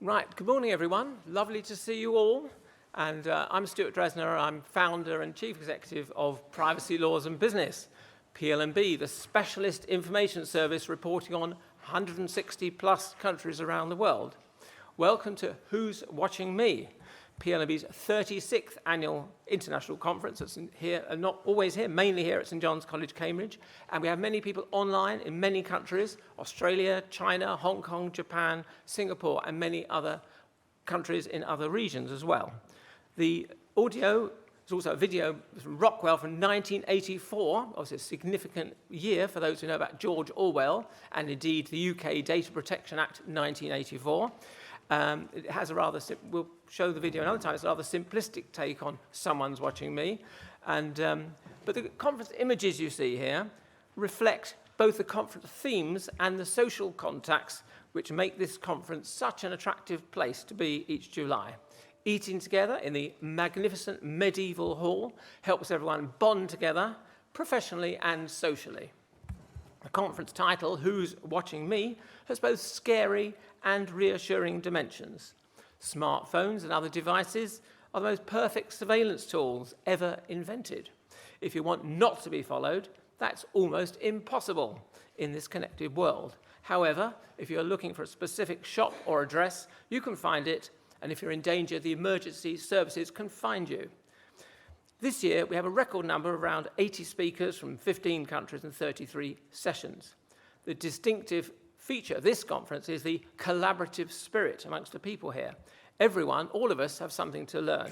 Right, good morning everyone. Lovely to see you all. And I'm Stewart Dresner. I'm founder and chief executive of Privacy Laws and Business, PLB, the specialist information service reporting on 160 plus countries around the world. Welcome to Who's Watching Me, PLB's 36th annual international conference. It's here, not always here, mainly here at St John's College, Cambridge. And we have many people online in many countries, Australia, China, Hong Kong, Japan, Singapore, and many other countries in other regions as well. The audio is also a video from Rockwell from 1984, obviously a significant year for those who know about George Orwell, and indeed the UK Data Protection Act 1984. It has a rather, we'll show the video another time, it's a rather simplistic take on someone's watching me. And, but the conference images you see here reflect both the conference themes and the social contacts which make this conference such an attractive place to be each July. Eating together in the magnificent medieval hall helps everyone bond together professionally and socially. The conference title, Who's Watching Me, has both scary and reassuring dimensions. Smartphones and other devices are the most perfect surveillance tools ever invented. If you want not to be followed, that's almost impossible in this connected world. However, if you're looking for a specific shop or address, you can find it, and if you're in danger, the emergency services can find you. This year, we have a record number of around 80 speakers from 15 countries and 33 sessions. The distinctive feature of this conference is the collaborative spirit amongst the people here. Everyone, all of us, have something to learn.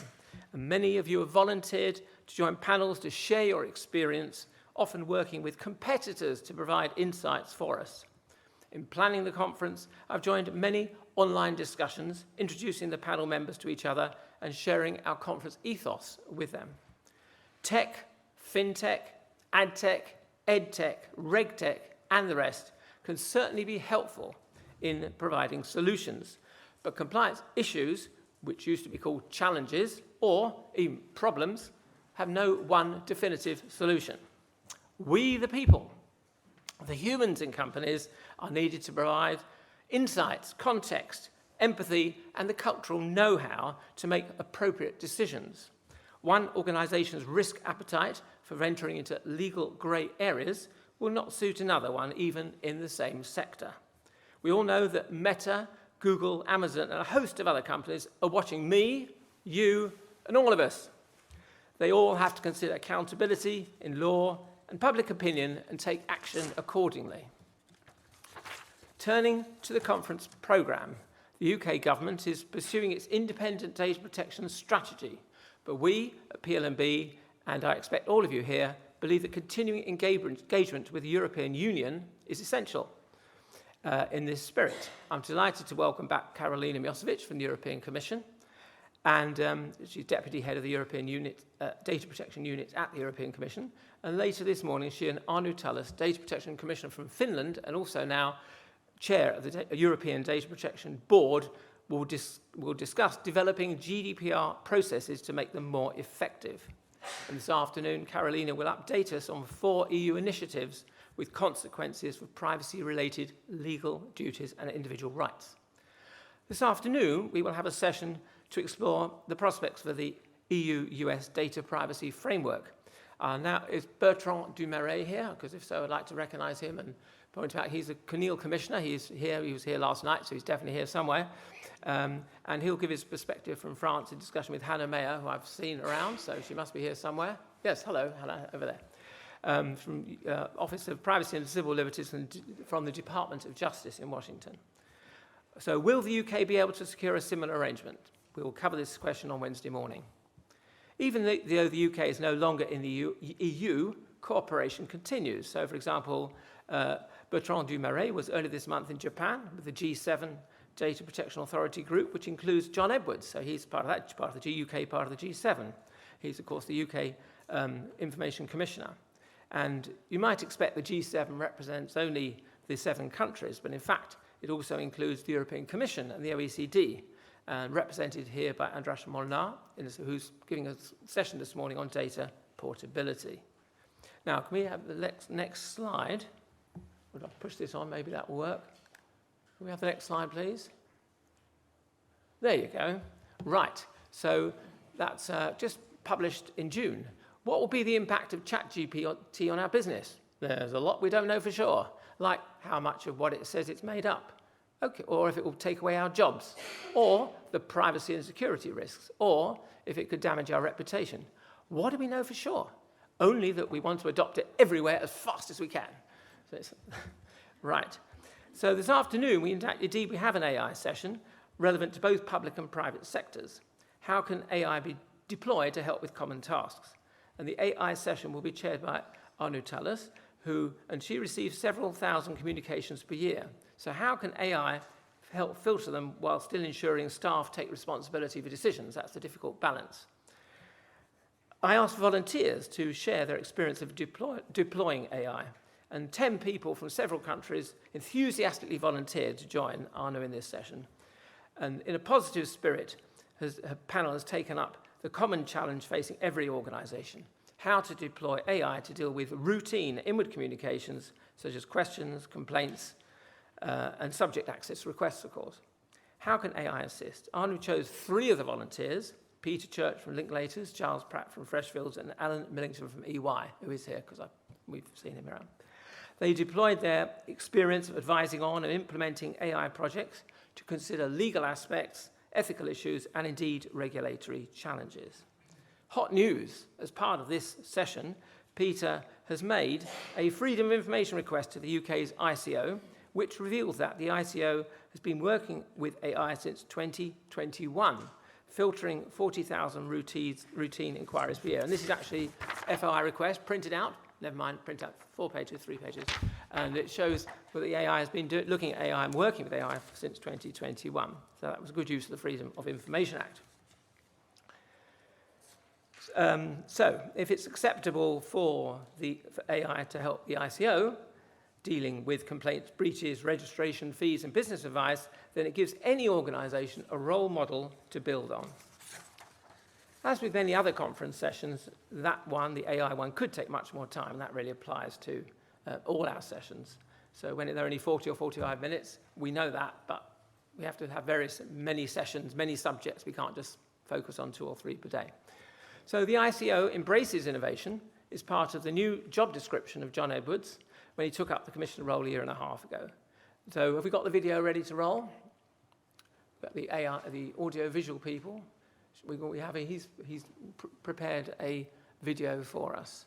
And many of you have volunteered to join panels to share your experience, often working with competitors to provide insights for us. In planning the conference, I've joined many online discussions, introducing the panel members to each other and sharing our conference ethos with them. Tech, fintech, adtech, edtech, regtech, and the rest can certainly be helpful in providing solutions. But compliance issues, which used to be called challenges or even problems, have no one definitive solution. We, the people, the humans in companies, are needed to provide insights, context, empathy, and the cultural know-how to make appropriate decisions. One organization's risk appetite for venturing into legal grey areas will not suit another one, even in the same sector. We all know that Meta, Google, Amazon, and a host of other companies are watching me, you, and all of us. They all have to consider accountability in law and public opinion and take action accordingly. Turning to the conference programme, the UK government is pursuing its independent data protection strategy, but we at PLB, and I expect all of you here, believe that continuing engagement with the European Union is essential in this spirit. I'm delighted to welcome back Karolina Milosevic from the European Commission, and she's Deputy Head of the European Data Protection Unit at the European Commission. And later this morning, she and Arnu Tallis, Data Protection Commissioner from Finland, and also now Chair of the European Data Protection Board, will discuss developing GDPR processes to make them more effective. And this afternoon, Karolina will update us on 4 EU initiatives with consequences for privacy-related legal duties and individual rights. This afternoon, we will have a session to explore the prospects for the EU-US data privacy framework. Now, is Bertrand Dumaret here? Because if so, I'd like to recognize him and point out he's a CNIL commissioner. He's here. He was here last night, so he's definitely here somewhere. And he'll give his perspective from France in discussion with Hannah Mayer, who I've seen around, so she must be here somewhere. Yes, hello, Hannah, over there. From Office of Privacy and Civil Liberties from the Department of Justice in Washington. So will the UK be able to secure a similar arrangement? We will cover this question on Wednesday morning. Even though the UK is no longer in the EU, cooperation continues. So, for example, Bertrand Dumaret was earlier this month in Japan with the G7 Data Protection Authority group, which includes John Edwards. So he's part of that, part of the UK, part of the G7. He's, of course, the UK Information Commissioner. And you might expect the G7 represents only the 7 countries, but in fact, it also includes the European Commission and the OECD, represented here by Andras Molnar, who's giving a session this morning on data portability. Now, can we have the next slide? Would I push this on? Maybe that will work. Can we have the next slide, please? There you go. Right. So that's just published in June. What will be the impact of ChatGPT on our business? There's a lot we don't know for sure, like how much of what it says it's made up, okay, or if it will take away our jobs, or the privacy and security risks, or if it could damage our reputation. What do we know for sure? Only that we want to adopt it everywhere as fast as we can. So right. So this afternoon, indeed we have an AI session relevant to both public and private sectors. How can AI be deployed to help with common tasks? And the AI session will be chaired by Anu Tallis, and she receives several thousand communications per year. So how can AI help filter them while still ensuring staff take responsibility for decisions? That's the difficult balance. I asked volunteers to share their experience of deploying AI, and 10 people from several countries enthusiastically volunteered to join Anu in this session. And in a positive spirit, her panel has taken up the common challenge facing every organisation: how to deploy AI to deal with routine inward communications, such as questions, complaints, and subject access requests, of course. How can AI assist? Anu chose 3 of the volunteers: Peter Church from Linklaters, Charles Pratt from Freshfields, and Alan Millington from EY, who is here because we've seen him around. They deployed their experience of advising on and implementing AI projects to consider legal aspects, ethical issues, and indeed regulatory challenges. Hot news: as part of this session, Peter has made a Freedom of Information request to the UK's ICO, which reveals that the ICO has been working with AI since 2021, filtering 40,000 routine inquiries per year. And this is actually FOI request printed out, never mind, print out 4 pages, 3 pages, and it shows that the AI has been looking at AI and working with AI since 2021. So that was a good use of the Freedom of Information Act. So if it's acceptable for AI to help the ICO dealing with complaints, breaches, registration, fees, and business advice, then it gives any organisation a role model to build on. As with many other conference sessions, that one, the AI one, could take much more time. That really applies to all our sessions. So when they're only 40 or 45 minutes, we know that, but we have to have many sessions, many subjects. We can't just focus on 2 or 3 per day. So the ICO embraces innovation is part of the new job description of John Edwards when he took up the commissioner role a year and a half ago. So have we got the video ready to roll? We've got the audio-visual people. He's prepared a video for us.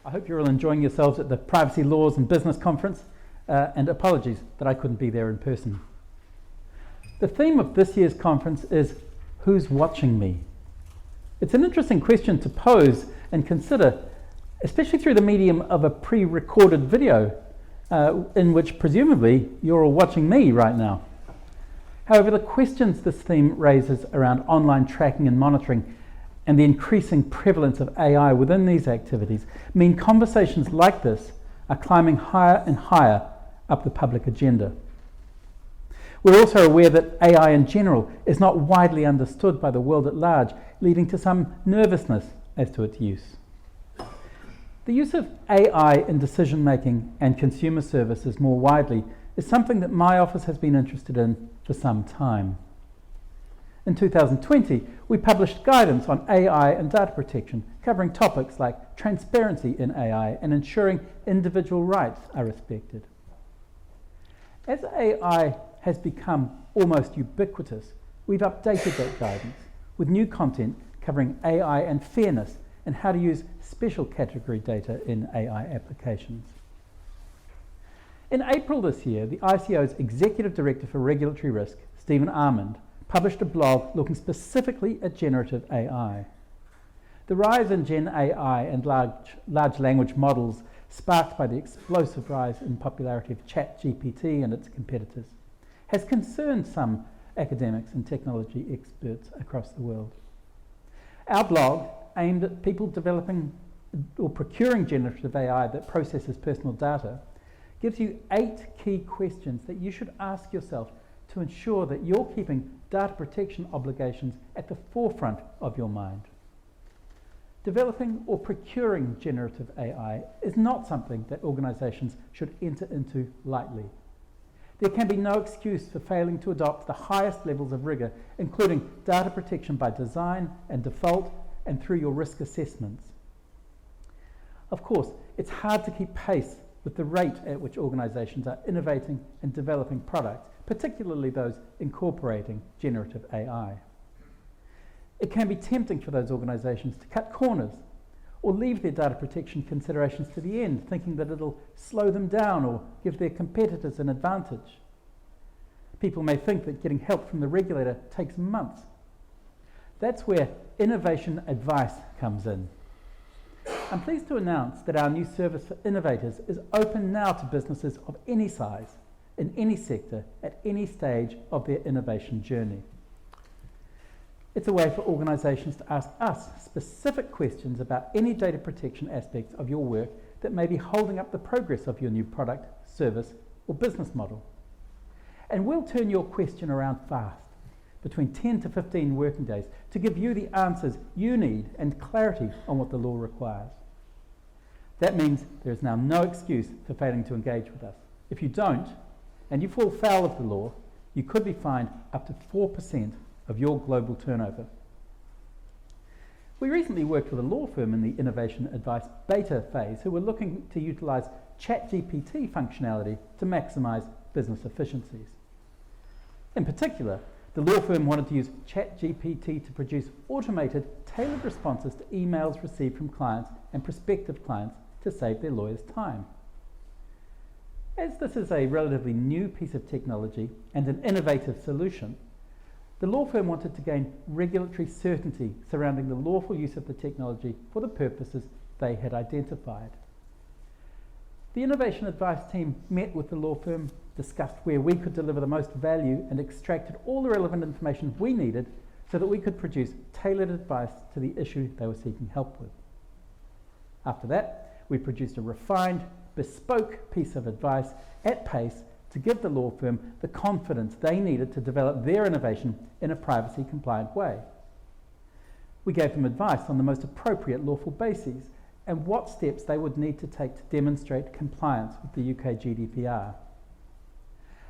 I hope you're all enjoying yourselves at the Privacy Laws and Business Conference, and apologies that I couldn't be there in person. The theme of this year's conference is, who's watching me? It's an interesting question to pose and consider, especially through the medium of a pre-recorded video, in which presumably you're all watching me right now. However, the questions this theme raises around online tracking and monitoring and the increasing prevalence of AI within these activities mean conversations like this are climbing higher and higher up the public agenda. We're also aware that AI in general is not widely understood by the world at large, leading to some nervousness as to its use. The use of AI in decision-making and consumer services more widely is something that my office has been interested in for some time. In 2020, we published guidance on AI and data protection, covering topics like transparency in AI and ensuring individual rights are respected. As AI has become almost ubiquitous, we've updated that guidance with new content covering AI and fairness and how to use special category data in AI applications. In April this year, the ICO's Executive Director for Regulatory Risk, Stephen Armand, published a blog looking specifically at generative AI. The rise in Gen AI and large language models sparked by the explosive rise in popularity of ChatGPT and its competitors has concerned some academics and technology experts across the world. Our blog, aimed at people developing or procuring generative AI that processes personal data, gives you 8 key questions that you should ask yourself to ensure that you're keeping data protection obligations at the forefront of your mind. Developing or procuring generative AI is not something that organizations should enter into lightly. There can be no excuse for failing to adopt the highest levels of rigour, including data protection by design and default and through your risk assessments. Of course, it's hard to keep pace with the rate at which organisations are innovating and developing products, particularly those incorporating generative AI. It can be tempting for those organisations to cut corners or leave their data protection considerations to the end, thinking that it'll slow them down or give their competitors an advantage. People may think that getting help from the regulator takes months. That's where innovation advice comes in. I'm pleased to announce that our new service for innovators is open now to businesses of any size, in any sector, at any stage of their innovation journey. It's a way for organisations to ask us specific questions about any data protection aspects of your work that may be holding up the progress of your new product, service, or business model. And we'll turn your question around fast, between 10 to 15 working days, to give you the answers you need and clarity on what the law requires. That means there is now no excuse for failing to engage with us. If you don't, and you fall foul of the law, you could be fined up to 4% of your global turnover. We recently worked with a law firm in the innovation advice beta phase who were looking to utilise ChatGPT functionality to maximise business efficiencies. In particular, the law firm wanted to use ChatGPT to produce automated, tailored responses to emails received from clients and prospective clients to save their lawyers time. As this is a relatively new piece of technology and an innovative solution, the law firm wanted to gain regulatory certainty surrounding the lawful use of the technology for the purposes they had identified. The innovation advice team met with the law firm, discussed where we could deliver the most value, and extracted all the relevant information we needed so that we could produce tailored advice to the issue they were seeking help with. After that, we produced a refined, bespoke piece of advice at pace to give the law firm the confidence they needed to develop their innovation in a privacy-compliant way. We gave them advice on the most appropriate lawful bases and what steps they would need to take to demonstrate compliance with the UK GDPR.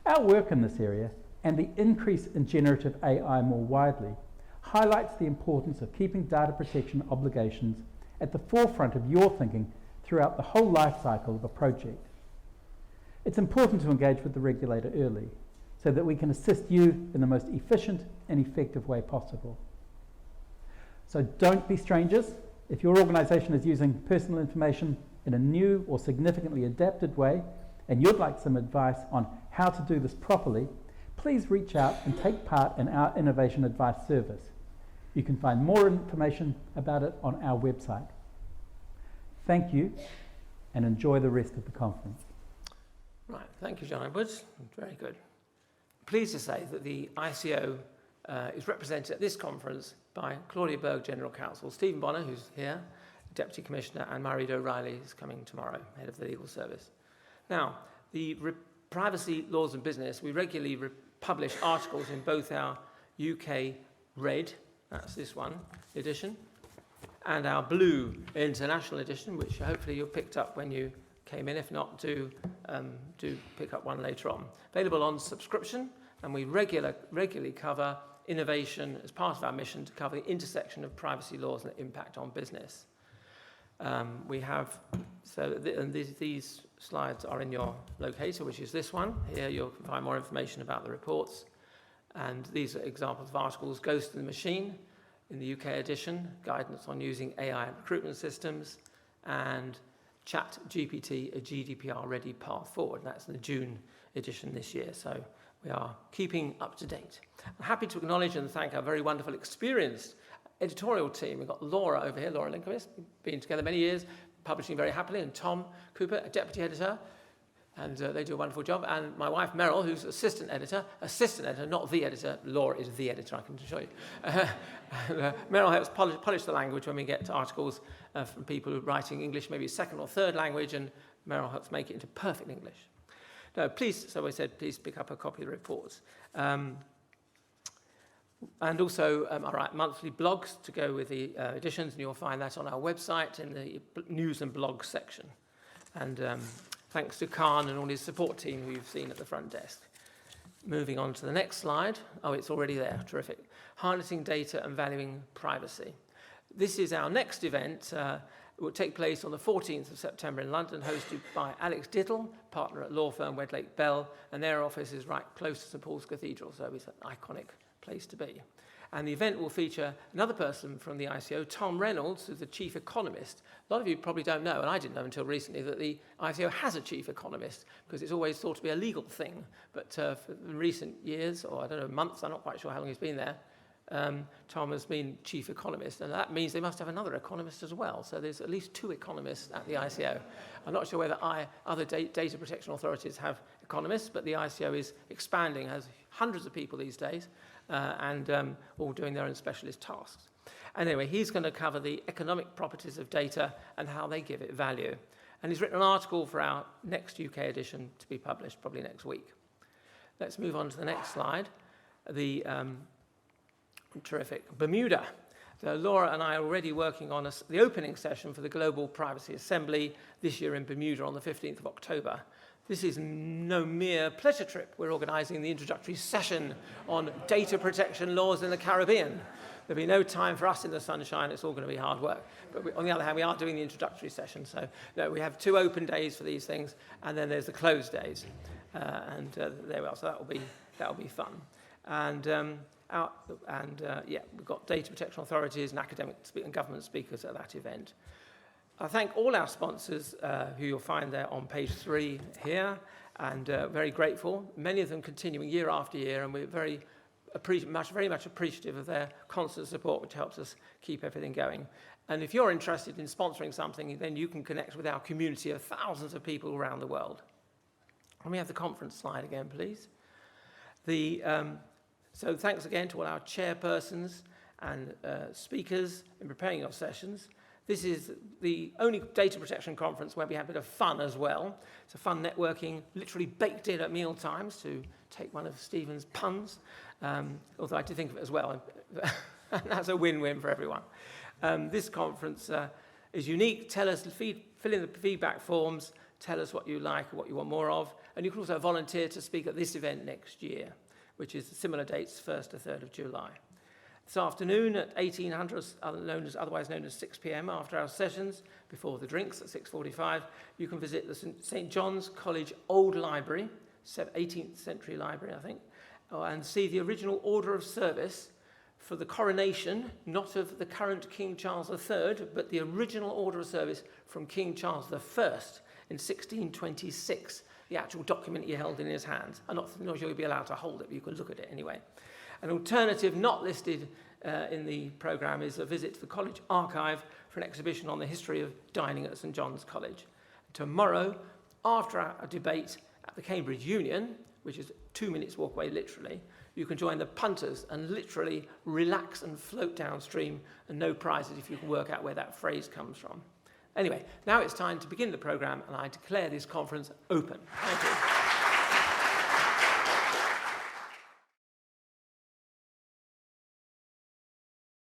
Our work in this area, and the increase in generative AI more widely, highlights the importance of keeping data protection obligations at the forefront of your thinking throughout the whole life cycle of a project. It's important to engage with the regulator early so that we can assist you in the most efficient and effective way possible. So don't be strangers. If your organisation is using personal information in a new or significantly adapted way and you'd like some advice on how to do this properly, please reach out and take part in our innovation advice service. You can find more information about it on our website. Thank you and enjoy the rest of the conference. Right, thank you, John Edwards. Very good. Pleased to say that the ICO is represented at this conference by Claudia Berg, General Counsel, Stephen Bonner, who's here, Deputy Commissioner, and Murray O'Reilly is coming tomorrow, Head of the Legal Service. Now, the privacy laws and business, we regularly publish articles in both our UK Red, that's this one, edition, and our Blue International edition, which hopefully you picked up when you came in. If not, do pick up one later on. Available on subscription, and we regularly cover innovation as part of our mission to cover the intersection of privacy laws and the impact on business. These slides are in your locator, which is this one. Here you'll find more information about the reports. And these are examples of articles: Ghost in the Machine in the UK edition, guidance on using AI in recruitment systems, and ChatGPT, a GDPR-ready path forward. That's in the June edition this year, so we are keeping up to date. I'm happy to acknowledge and thank our very wonderful, experienced editorial team. We've got Laura over here, Laura Linkovis, been together many years, publishing very happily, and Tom Cooper, a deputy editor, and they do a wonderful job. And my wife, Meryl, who's assistant editor, not the editor. Laura is the editor, I can assure you. Meryl helps polish the language when we get articles from people who are writing English, maybe second or third language, and Meryl helps make it into perfect English. No, please, so I said, please pick up a copy of the reports. And also our monthly blogs to go with the editions, and you'll find that on our website in the news and blogs section. And thanks to Khan and all his support team who you've seen at the front desk. Moving on to the next slide. Oh, it's already there. Terrific. Harnessing data and valuing privacy. This is our next event. It will take place on the 14th of September in London, hosted by Alex Dittle, partner at law firm Wedlake Bell, and their office is right close to St Paul's Cathedral, so it's an iconic place to be. And the event will feature another person from the ICO, Tom Reynolds, who's the chief economist. A lot of you probably don't know, and I didn't know until recently, that the ICO has a chief economist, because it's always thought to be a legal thing. But for recent years, or I don't know, months, I'm not quite sure how long he's been there, Tom has been chief economist, and that means they must have another economist as well. So there's at least 2 economists at the ICO. I'm not sure whether other data protection authorities have economists, but the ICO is expanding, has hundreds of people these days, and all doing their own specialist tasks. Anyway, he's going to cover the economic properties of data and how they give it value. And he's written an article for our next UK edition to be published probably next week. Let's move on to the next slide. Terrific. Bermuda. So Laura and I are already working on the opening session for the Global Privacy Assembly this year in Bermuda on the 15th of October. This is no mere pleasure trip. We're organising the introductory session on data protection laws in the Caribbean. There'll be no time for us in the sunshine. It's all going to be hard work. But on the other hand, we are doing the introductory session. So no, we have 2 open days for these things, and then there's the closed days. There we are. So that'll be fun. We've got data protection authorities and academic and government speakers at that event. I thank all our sponsors who you'll find there on page 3 here, and very grateful. Many of them continuing year after year, and we're very much appreciative of their constant support, which helps us keep everything going. And if you're interested in sponsoring something, then you can connect with our community of thousands of people around the world. Let me have the conference slide again, please. So thanks again to all our chairpersons and speakers in preparing your sessions. This is the only data protection conference where we have a bit of fun as well. It's a fun networking, literally baked in at meal times, to take one of Stephen's puns, although I did think of it as well. That's a win-win for everyone. This conference is unique. Fill in the feedback forms, tell us what you like or what you want more of, and you can also volunteer to speak at this event next year, which is similar dates, 1st to 3rd of July. This afternoon at 1800, otherwise known as 6 p.m, after our sessions, before the drinks at 6:45, you can visit the St. John's College Old Library, 18th century library, I think, and see the original order of service for the coronation, not of the current King Charles III, but the original order of service from King Charles I in 1626, the actual document he held in his hands. I'm not sure you'll be allowed to hold it, but you can look at it anyway. An alternative not listed in the programme is a visit to the college archive for an exhibition on the history of dining at St John's College. Tomorrow, after our debate at the Cambridge Union, which is 2 minutes walk away literally, you can join the punters and literally relax and float downstream, and no prizes if you can work out where that phrase comes from. Anyway, now it's time to begin the programme, and I declare this conference open. Thank you.